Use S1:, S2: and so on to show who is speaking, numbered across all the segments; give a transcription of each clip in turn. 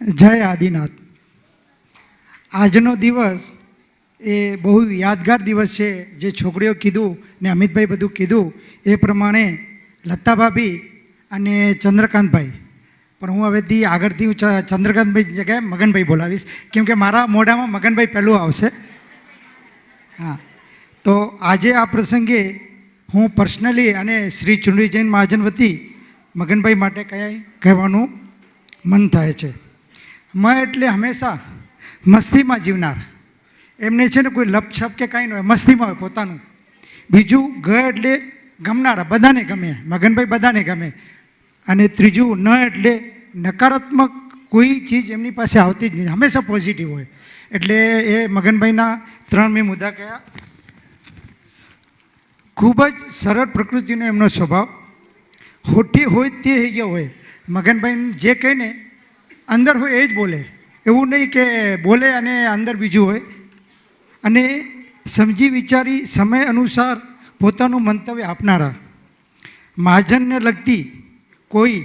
S1: જય આદિનાથ. આજનો દિવસ એ બહુ યાદગાર દિવસ છે. જે છોકરીઓ કીધું ને અમિતભાઈ બધું કીધું એ પ્રમાણે લતા ભાભી અને ચંદ્રકાંતભાઈ, પણ હું હવેથી આગળથી ચંદ્રકાંતભાઈ જગ્યાએ મગનભાઈ બોલાવીશ, કેમ કે મારા મોઢામાં મગનભાઈ પહેલું આવશે. હા, તો આજે આ પ્રસંગે હું પર્સનલી અને શ્રી ચુંડવી જૈન મહાજન વતી મગનભાઈ માટે કહેવાનું મન થાય છે. એટલે હંમેશા મસ્તીમાં જીવનાર, એમને છે ને કોઈ લપછપ કે કાંઈ ન હોય, મસ્તીમાં હોય પોતાનું. બીજું એટલે ગમનારા, બધાને ગમે, મગનભાઈ બધાને ગમે. અને ત્રીજું એટલે નકારાત્મક કોઈ ચીજ એમની પાસે આવતી જ નહીં, હંમેશા પોઝિટિવ હોય. એટલે એ મગનભાઈના 3 મેં મુદ્દા કયા. ખૂબ જ સરળ પ્રકૃતિનો એમનો સ્વભાવ, હોઠી હોય તે થઈ ગયો હોય. મગનભાઈ જે કહે ને અંદર હોય એ જ બોલે, એવું નહીં કે બોલે અને અંદર બીજું હોય. અને સમજી વિચારી સમય અનુસાર પોતાનું મંતવ્ય આપનારા. મહાજનને લગતી કોઈ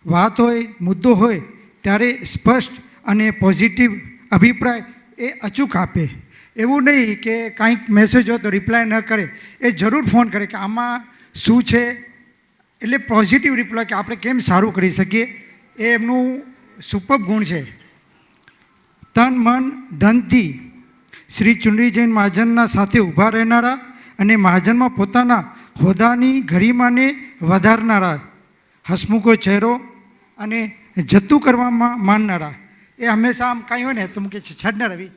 S1: વાત હોય, મુદ્દો હોય ત્યારે સ્પષ્ટ અને પોઝિટિવ અભિપ્રાય એ અચૂક આપે. એવું નહીં કે કાંઈક મેસેજ હોય તો રિપ્લાય ન કરે, એ જરૂર ફોન કરે કે આમાં શું છે, એટલે પોઝિટિવ રિપ્લાય કે આપણે કેમ સારું કરી શકીએ. એ એમનું સુપર ગુણ છે. તન મન ધનથી શ્રી ચુંડવી જૈન મહાજનના સાથે ઊભા રહેનારા અને મહાજનમાં પોતાના હોદ્દાની ગરિમાને વધારનારા, હસમુખો ચહેરો અને જતું કરવામાં માનનારા. એ હંમેશા આમ કાંઈ હોય ને તો મૂકે છાડના રવિ,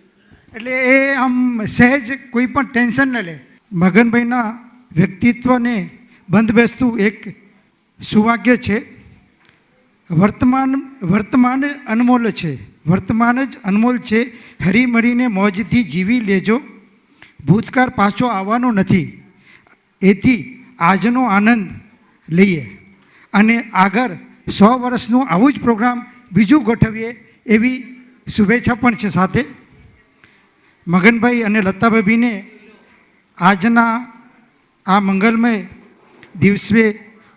S1: એટલે એ આમ સહેજ કોઈ પણ ટેન્શન ન લે. મગનભાઈના વ્યક્તિત્વને બંધ બેસતું એક સુવાક્ય છે, વર્તમાન અનમોલ છે, વર્તમાન જ અનમોલ છે, હરીમરીને મોજથી જીવી લેજો, ભૂતકાળ પાછો આવવાનો નથી, એથી આજનો આનંદ લઈએ અને આગળ 100 વર્ષનું આવું જ પ્રોગ્રામ બીજું ગોઠવીએ એવી શુભેચ્છા પણ છે સાથે. મગનભાઈ અને લતાભાભીને આજના આ મંગલમય દિવસે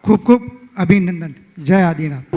S1: ખૂબ ખૂબ અભિનંદન. જય આદિનાથ.